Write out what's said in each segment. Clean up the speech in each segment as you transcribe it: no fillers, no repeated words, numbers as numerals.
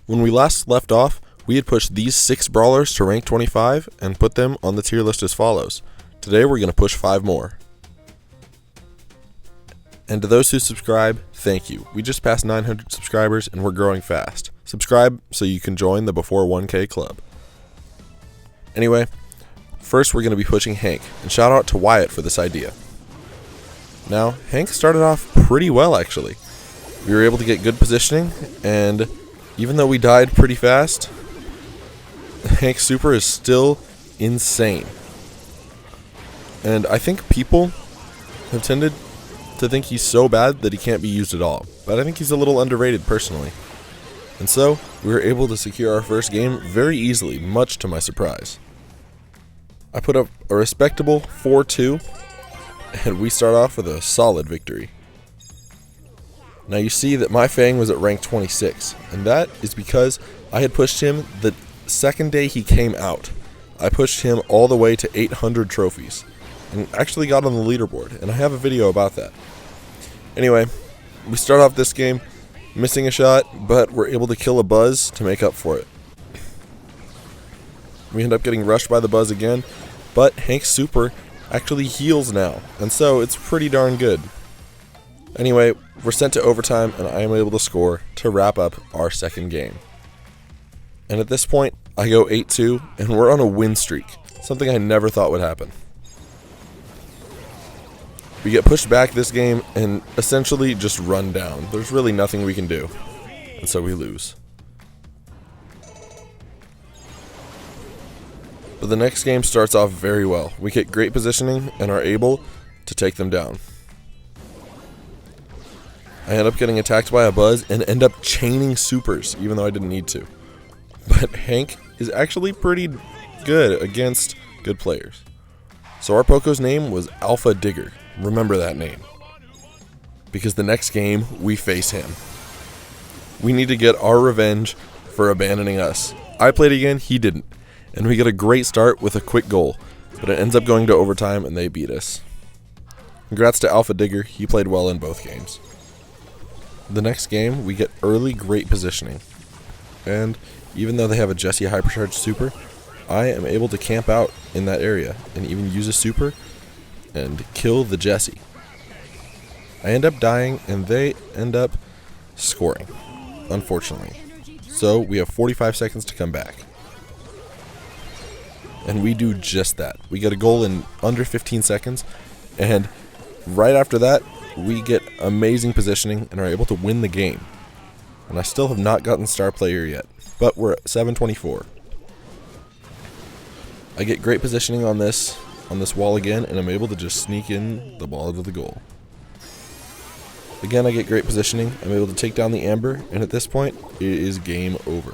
When we last left off, we had pushed these 6 brawlers to rank 25 and put them on the tier list as follows. Today we're going to push 5 more. And to those who subscribe, thank you. We just passed 900 subscribers and we're growing fast. Subscribe so you can join the before 1K club. Anyway, first we're going to be pushing Hank, and shout out to Wyatt for this idea. Now, Hank started off pretty well actually. We were able to get good positioning, and even though we died pretty fast, Hank's super is still insane. And I think people have tended to think he's so bad that he can't be used at all. But I think he's a little underrated personally. And so, we were able to secure our first game very easily, much to my surprise. I put up a respectable 4-2, and we start off with a solid victory. Now you see that my Fang was at rank 26, and that is because I had pushed him the second day he came out. I pushed him all the way to 800 trophies, and actually got on the leaderboard, and I have a video about that. Anyway, we start off this game missing a shot, but we're able to kill a Buzz to make up for it. We end up getting rushed by the Buzz again, but Hank's super actually heals now, and so it's pretty darn good. Anyway, we're sent to overtime, and I am able to score to wrap up our second game. And at this point, I go 8-2, and we're on a win streak, something I never thought would happen. We get pushed back this game and essentially just run down. There's really nothing we can do, and so we lose. But the next game starts off very well. We get great positioning and are able to take them down. I end up getting attacked by a Buzz and end up chaining supers, even though I didn't need to. But Hank is actually pretty good against good players. So our Poco's name was Alpha Digger. Remember that name. Because the next game, we face him. We need to get our revenge for abandoning us. I played again, he didn't. And we get a great start with a quick goal. But it ends up going to overtime and they beat us. Congrats to Alpha Digger, he played well in both games. The next game, we get early great positioning. And even though they have a Jessie hypercharged super, I am able to camp out in that area and even use a super and kill the Jessie. I end up dying and they end up scoring, unfortunately. So we have 45 seconds to come back. And we do just that. We get a goal in under 15 seconds, and right after that, we get amazing positioning and are able to win the game. And I still have not gotten star player yet, but we're at 724. I get great positioning on this wall again, and I'm able to just sneak in the ball to the goal. Again, I get great positioning. I'm able to take down the Amber, and at this point, it is game over.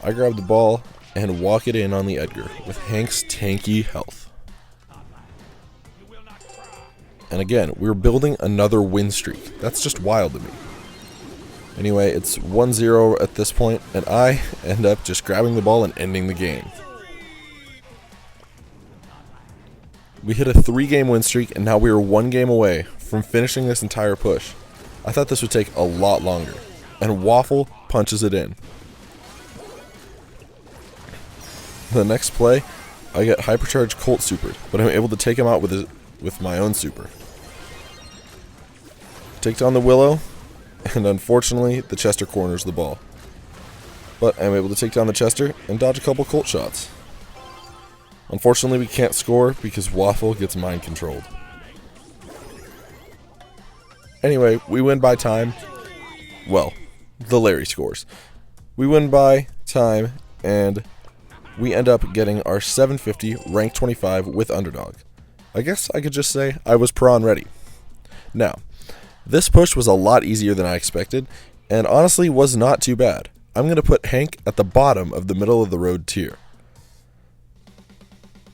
I grab the ball and walk it in on the Edgar with Hank's tanky health. And again, we're building another win streak. That's just wild to me. Anyway, it's 1-0 at this point, and I end up just grabbing the ball and ending the game. We hit a 3-game win streak, and now we are 1 game away from finishing this entire push. I thought this would take a lot longer, and Waffle punches it in. The next play, I get hypercharged Colt supered, but I'm able to take him out with my own super. Take down the Willow, and unfortunately, the Chester corners the ball. But I'm able to take down the Chester and dodge a couple Colt shots. Unfortunately, we can't score because Waffle gets mind controlled. Anyway, we win by time. Well, the Larry scores. We win by time, and we end up getting our 750 rank 25 with Underdog. I guess I could just say I was prawn ready. Now, this push was a lot easier than I expected, and honestly was not too bad. I'm going to put Hank at the bottom of the middle of the road tier.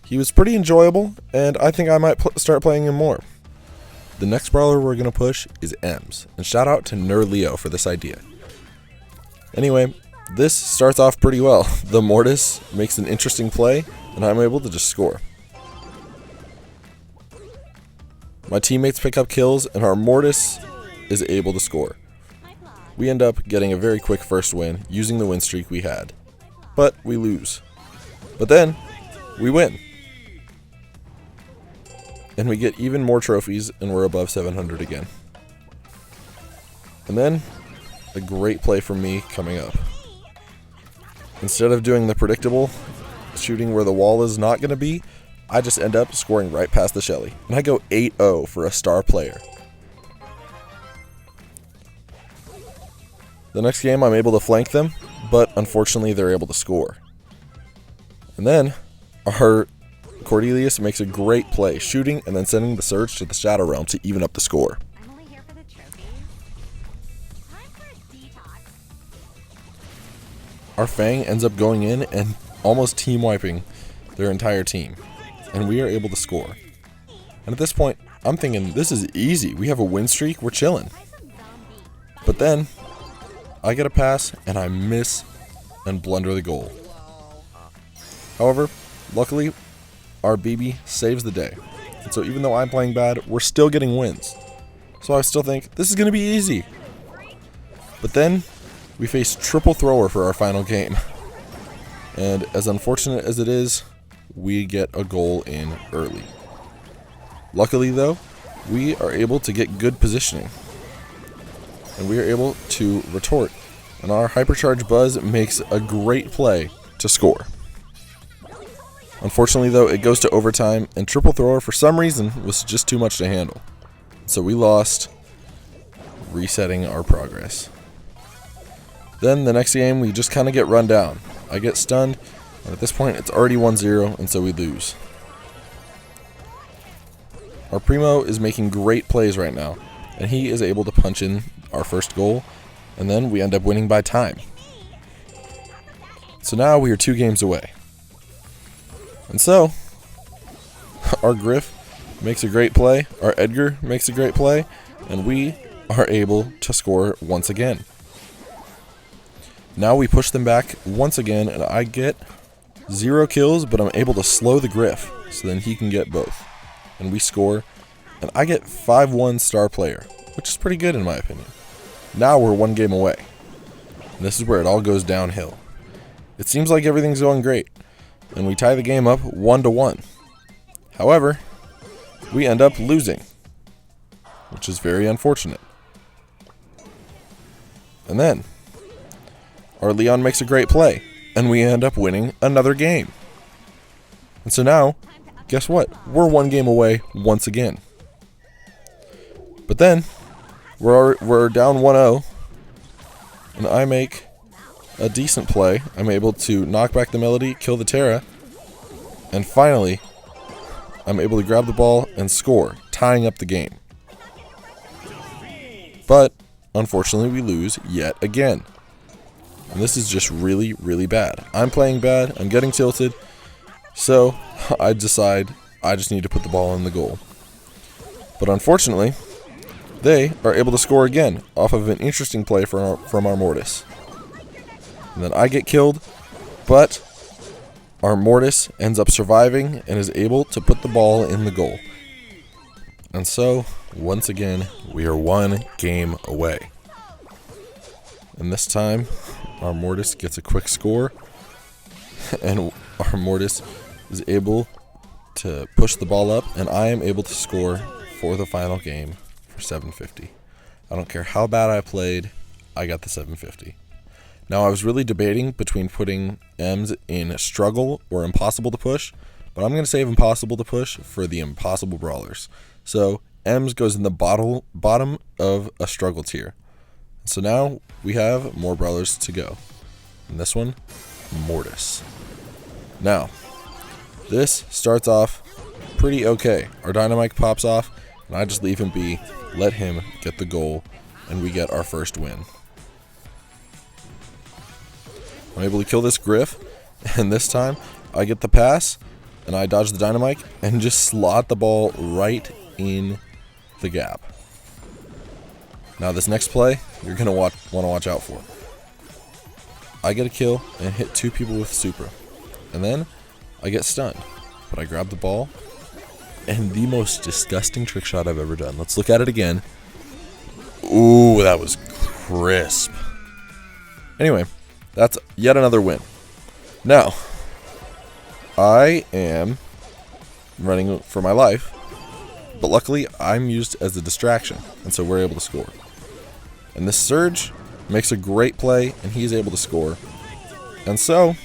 He was pretty enjoyable, and I think I might start playing him more. The next brawler we're going to push is Ems, and shout out to Nerd Leo for this idea. Anyway, this starts off pretty well. The Mortis makes an interesting play, and I'm able to just score. My teammates pick up kills, and our Mortis is able to score. we end up getting a very quick first win using the win streak we had. But we lose. But then, we win. And we get even more trophies, and we're above 700 again. And then, a great play from me coming up. Instead of doing the predictable, shooting where the wall is not going to be, I just end up scoring right past the Shelly. And I go 8-0 for a star player. The next game I'm able to flank them, but unfortunately they're able to score. And then our Cordelius makes a great play, shooting and then sending the Surge to the Shadow Realm to even up the score. I'm only here for the trophies. Time for a detox. Our Fang ends up going in and almost team wiping their entire team. And we are able to score. And at this point, I'm thinking this is easy. We have a win streak, we're chilling. But then I get a pass, and I miss and blunder the goal. However, luckily, our BB saves the day. And so even though I'm playing bad, we're still getting wins. So I still think this is going to be easy. But then, we face triple thrower for our final game. And as unfortunate as it is, we get a goal in early. Luckily though, we are able to get good positioning. And we are able to retort. And our Hypercharge Buzz makes a great play to score. Unfortunately though, it goes to overtime, and triple thrower for some reason was just too much to handle. So we lost, resetting our progress. Then the next game we just kind of get run down. I get stunned, and at this point it's already 1-0, and so we lose. Our Primo is making great plays right now, and he is able to punch in our first goal, and then we end up winning by time. So now we are 2 games away. And so, our Griff makes a great play, our Edgar makes a great play, and we are able to score once again. Now we push them back once again, and I get 0 kills, but I'm able to slow the Griff, so then he can get both. And we score, and I get 5-1 star player, which is pretty good in my opinion. Now we're 1 game away. And this is where it all goes downhill. It seems like everything's going great, and we tie the game up 1-1. However, we end up losing, which is very unfortunate. And then, our Leon makes a great play, and we end up winning another game. And so now, guess what? We're 1 game away once again. But then, we're down 1-0, and I make a decent play. I'm able to knock back the Melody, kill the Terra, and finally, I'm able to grab the ball and score, tying up the game. But, unfortunately, we lose yet again. And this is just really, really bad. I'm playing bad, I'm getting tilted, so I decide I just need to put the ball in the goal. But unfortunately, they are able to score again off of an interesting play from our Mortis. And then I get killed, but our Mortis ends up surviving and is able to put the ball in the goal. And so, once again, we are 1 game away. And this time, our Mortis gets a quick score, and our Mortis is able to push the ball up, and I am able to score for the final game for 750. I don't care how bad I played, I got the 750. Now, I was really debating between putting M's in struggle or impossible to push, but I'm going to save impossible to push for the impossible brawlers. So, M's goes in the bottom of a struggle tier. So now we have more brawlers to go. And this one, Mortis. Now, this starts off pretty okay. Our Dynamite pops off, and I just leave him be, let him get the goal, and we get our first win. I'm able to kill this Griff, and this time I get the pass, and I dodge the Dynamite, and just slot the ball right in the gap. Now this next play, you're going to want to watch out for. I get a kill and hit 2 people with Supra. And then I get stunned. But I grab the ball, and the most disgusting trick shot I've ever done. Let's look at it again. Ooh, that was crisp. Anyway, that's yet another win. Now, I am running for my life, but luckily I'm used as a distraction, and so we're able to score. And this Surge makes a great play, and he's able to score. And so,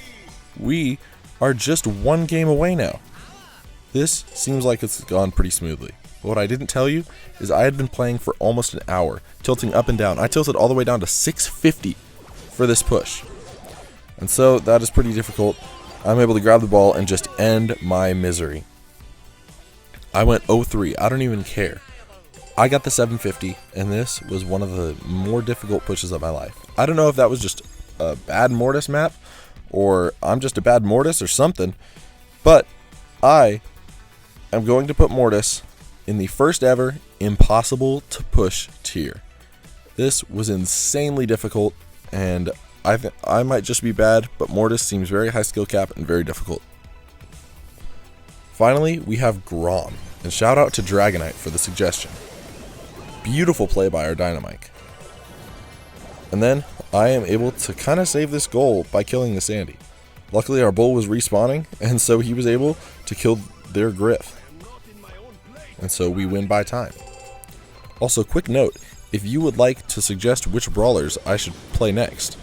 we are just one game away now. This seems like it's gone pretty smoothly. But what I didn't tell you is I had been playing for almost an hour, tilting up and down. I tilted all the way down to 650 for this push. And so that is pretty difficult. I'm able to grab the ball and just end my misery. I went 0-3. I don't even care. I got the 750, and this was one of the more difficult pushes of my life. I don't know if that was just a bad Mortis map, or I'm just a bad Mortis or something, but I am going to put Mortis in the first ever impossible to push tier. This was insanely difficult, and I might just be bad, but Mortis seems very high skill cap and very difficult. Finally, we have Grom, and shout out to Dragonite for the suggestion. Beautiful play by our Dynamike. And then I am able to kind of save this goal by killing the Sandy. Luckily our bull was respawning, and so he was able to kill their Griff. And so we win by time. Also, quick note, if you would like to suggest which brawlers I should play next,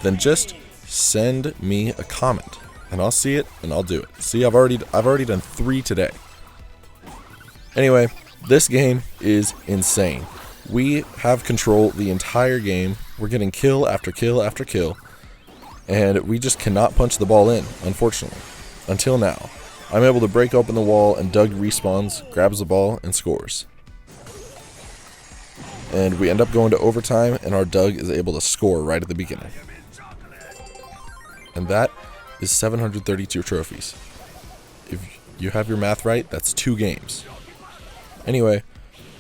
then just send me a comment, and I'll see it and I'll do it. See, I've already done 3 today. Anyway, this game is insane. We have control the entire game. We're getting kill after kill after kill, and we just cannot punch the ball in, unfortunately. Until now. I'm able to break open the wall, and Doug respawns, grabs the ball, and scores. And we end up going to overtime, and our Doug is able to score right at the beginning. And that is 732 trophies. If you have your math right, that's 2 games. Anyway,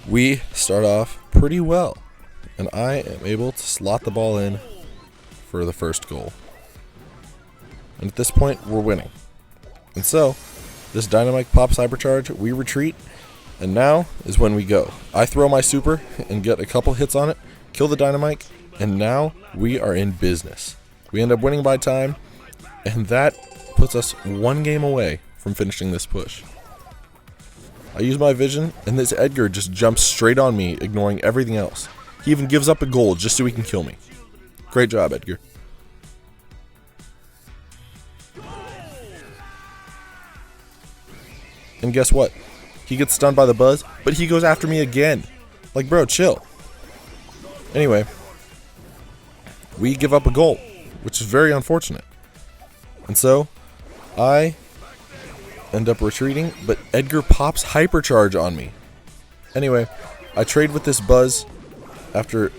we start off pretty well, and I am able to slot the ball in for the first goal. And at this point, we're winning. And so, this Dynamite pops Hypercharge, we retreat, and now is when we go. I throw my super and get a couple hits on it, kill the Dynamite, and now we are in business. We end up winning by time, and that puts us 1 game away from finishing this push. I use my vision, and this Edgar just jumps straight on me, ignoring everything else. He even gives up a goal just so he can kill me. Great job, Edgar. And guess what? He gets stunned by the buzz, but he goes after me again. Like, bro, chill. Anyway, we give up a goal, which is very unfortunate. And so, I end up retreating, but Edgar pops Hypercharge on me. Anyway, I trade with this Buzz after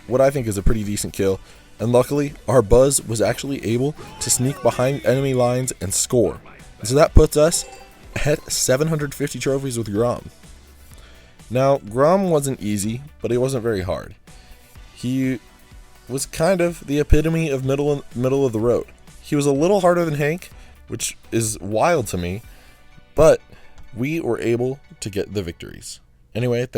what I think is a pretty decent kill, and luckily, our Buzz was actually able to sneak behind enemy lines and score. And so that puts us at 750 trophies with Grom. Now, Grom wasn't easy, but it wasn't very hard. He was kind of the epitome of middle of the road. He was a little harder than Hank, which is wild to me, but we were able to get the victories. Anyway, thanks.